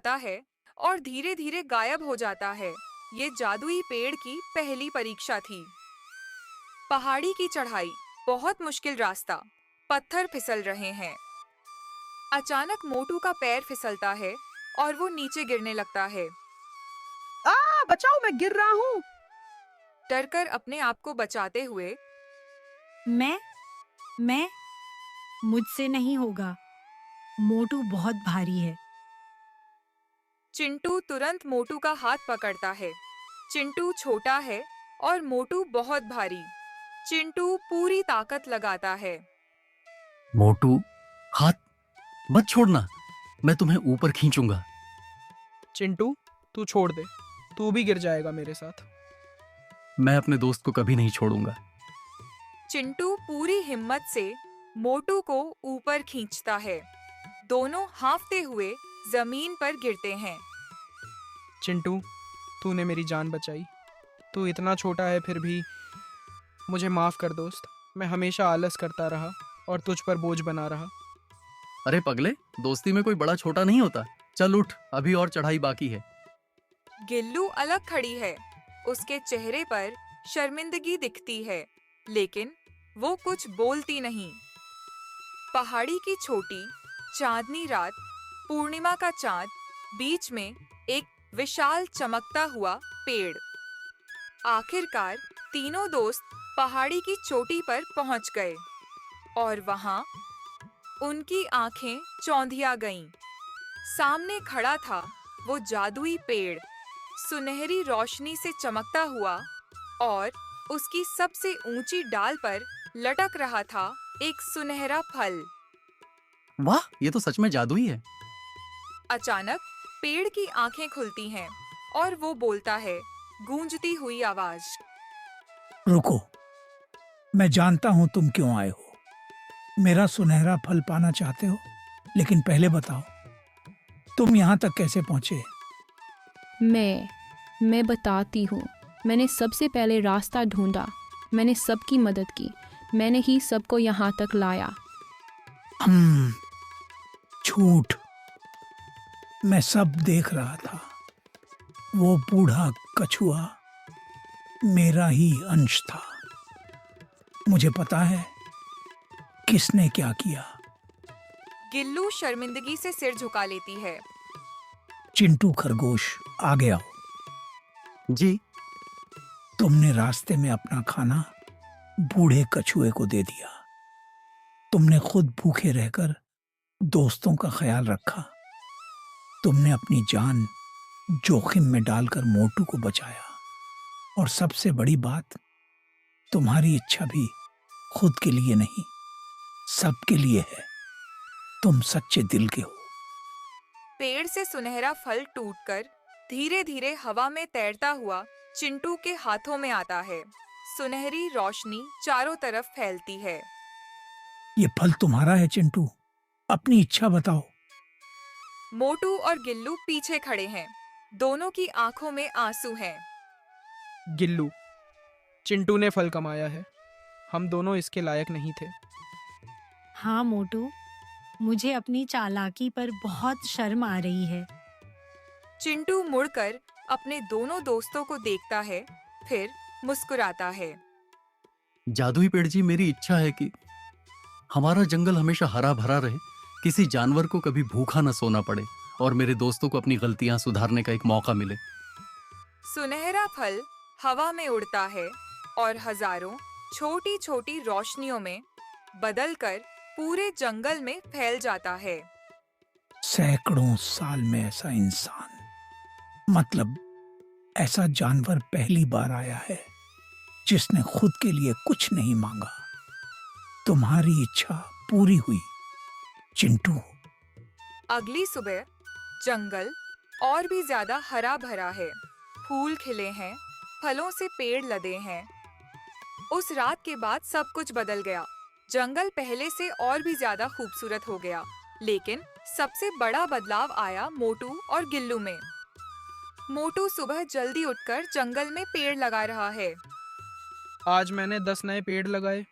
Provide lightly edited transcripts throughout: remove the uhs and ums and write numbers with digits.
आता है और धीरे धीरे गायब हो जाता है। ये जादुई पेड़ की पहली परीक्षा थी। पहाड़ी की चढ़ाई, बहुत मुश्किल रास्ता, पत्थर फिसल रहे हैं। अचानक मोटू का पैर फिसलता है और वो नीचे गिरने लगता है। बचाओ, मैं गिर रहा हूँ। डरकर अपने आप को बचाते हुए मैं मैं मुझसे नहीं होगा। मोटू बहुत भारी है। चिंटू तुरंत मोटू का हाथ पकड़ता है। चिंटू छोटा है और मोटू बहुत भारी। चिंटू पूरी ताकत लगाता है। मोटू, हाथ मत छोड़ना, मैं तुम्हें ऊपर खींचूंगा। चिंटू, तू छोड़ दे, तू भी गिर जाएगा मेरे साथ। मैं अपने दोस्त को कभी नहीं छोड़ूंगा। चिंटू पूरी हिम्मत से मोटू को ऊपर खींचता है। दोनों हांफते हुए जमीन पर गिरते हैं। चिंटू, तूने मेरी जान बचाई। तू इतना छोटा है फिर भी मुझे माफ कर दोस्त। मैं हमेशा आलस करता रहा और तुझ पर बोझ बना रहा। अरे पगले, दोस्ती में कोई बड़ा छोटा नहीं होता। चल उठ, अभी और चढ़ाई बाकी है। गिल्लू अलग खड़ी है। उसके चेहरे पर शर्मिंदगी दिखती है, लेकिन वो कुछ बोलती नहीं। पहाड़ी की छोटी चांदनी रात, पूर्णिमा का चांद, बीच में एक विशाल चमकता हुआ पेड़। आखिरकार तीनों दोस्त पहाड़ी की चोटी पर पहुंच गए और वहां उनकी आंखें चौंधिया गईं। सामने खड़ा था वो जादुई पेड़, सुनहरी रोशनी से चमकता हुआ, और उसकी सबसे ऊंची डाल पर लटक रहा था एक सुनहरा फल। वाह, ये तो सच में जादू ही है। अचानक पेड़ की आंखें खुलती हैं और वो बोलता है, गूंजती हुई आवाज। रुको, मैं जानता हूं तुम क्यों आए हो। मेरा सुनहरा फल पाना चाहते हो, लेकिन पहले बताओ तुम यहाँ तक कैसे पहुंचे। मैं बताती हूँ। मैंने सबसे पहले रास्ता ढूंढा। मैंने सबकी मदद की। मैंने ही सबको यहाँ तक लाया। झूठ। मैं सब देख रहा था। वो बूढ़ा कछुआ मेरा ही अंश था। मुझे पता है किसने क्या किया। गिल्लू शर्मिंदगी से सिर झुका लेती है। चिंटू खरगोश, आगे आओ। जी। तुमने रास्ते में अपना खाना बूढ़े कछुए को दे दिया। तुमने खुद भूखे रहकर दोस्तों का ख्याल रखा। तुमने अपनी जान जोखिम में डालकर मोटू को बचाया। और सबसे बड़ी बात, तुम्हारी इच्छा भी खुद के लिए नहीं, सबके लिए है। तुम सच्चे दिल के हो। पेड़ से सुनहरा फल टूटकर धीरे धीरे हवा में तैरता हुआ चिंटू के हाथों में आता है। सुनहरी रोशनी चारों तरफ फैलती है। ये फल तुम्हारा है चिंटू, अपनी इच्छा बताओ। मोटू और गिल्लू पीछे खड़े हैं। दोनों की आंखों में आंसू हैं। गिल्लू, चिंटू ने फल कमाया है। हम दोनों इसके लायक नहीं थे। हाँ मोटू, मुझे अपनी चालाकी पर बहुत शर्म आ रही है। चिंटू मुड़कर अपने दोनों दोस्तों को देखता है, फिर मुस्कुराता है। जादुई पेड़ जी, मेरी इच्छा है कि हमारा जंगल हमेशा हरा भरा रहे, किसी जानवर को कभी भूखा न सोना पड़े और मेरे दोस्तों को अपनी गलतियां सुधारने का एक मौका मिले। सुनहरा फल हवा में उड़ता है और हजारों छोटी छोटी रोशनियों में बदलकर पूरे जंगल में फैल जाता है। सैकड़ों साल में ऐसा इंसान, मतलब ऐसा जानवर पहली बार आया है जिसने खुद के लिए कुछ नहीं मांगा। तुम्हारी इच्छा पूरी हुई चिंटू। अगली सुबह जंगल और भी ज्यादा हरा भरा है। फूल खिले हैं, फलों से पेड़ लदे हैं। उस रात के बाद सब कुछ बदल गया। जंगल पहले से और भी ज्यादा खूबसूरत हो गया, लेकिन सबसे बड़ा बदलाव आया मोटू और गिल्लू में। मोटू सुबह जल्दी उठकर जंगल में पेड़ लगा रहा है। आज मैंने 10 नए पेड़ लगाए,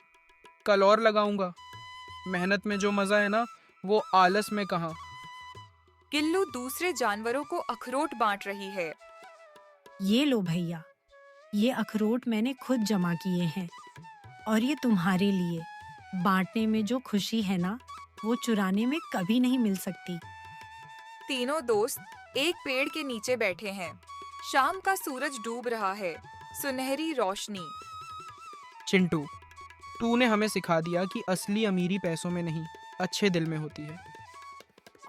कल और लगाऊंगा। मेहनत में जो मजा है ना, वो आलस में कहाँ। गिल्लू दूसरे जानवरों को अखरोट बांट रही है। ये लो भैया, ये अखरोट मैंने खुद जमा किए हैं और ये तुम्हारे लिए। बांटने में जो खुशी है ना, वो चुराने में कभी नहीं मिल सकती। तीनों दोस्त एक पेड़ के नीचे बैठे हैं। शाम का सूरज डूब रहा है, सुनहरी रोशनी। चिंटू, तूने हमें सिखा दिया कि असली अमीरी पैसों में नहीं, अच्छे दिल में होती है।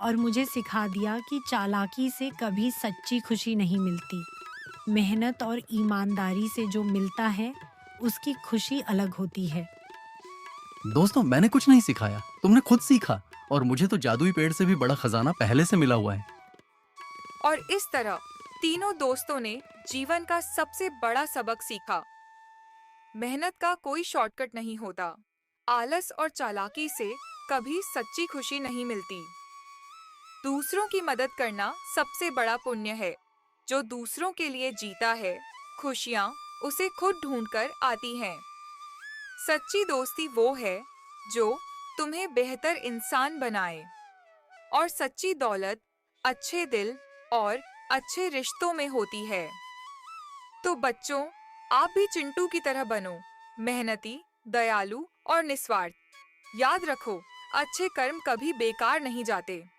और मुझे सिखा दिया कि चालाकी से कभी सच्ची खुशी नहीं मिलती। मेहनत और ईमानदारी से जो मिलता है, उसकी खुशी अलग होती है। दोस्तों, मैंने कुछ नहीं सिखाया, तुमने खुद सीखा। और मुझे तो जादुई पेड़ से भी बड़ा खजाना पहले से मिला हुआ है। और इस तरह तीनों दोस्तों ने जीवन का सबसे बड़ा सबक सीखा। मेहनत का कोई शॉर्टकट नहीं होता। आलस और चालाकी से कभी सच्ची खुशी नहीं मिलती। दूसरों की मदद करना सबसे बड़ा पुण्य है। जो दूसरों के लिए जीता है, खुशियाँ उसे खुद ढूंढकर आती हैं। सच्ची दोस्ती वो है जो तुम्हें बेहतर इंसान बनाए। और सच्ची दौलत अच्छे दिल और अच्छे रिश्तों में होती है। तो बच्चों, आप भी चिंटू की तरह बनो, मेहनती, दयालु और निस्वार्थ। याद रखो, अच्छे कर्म कभी बेकार नहीं जाते।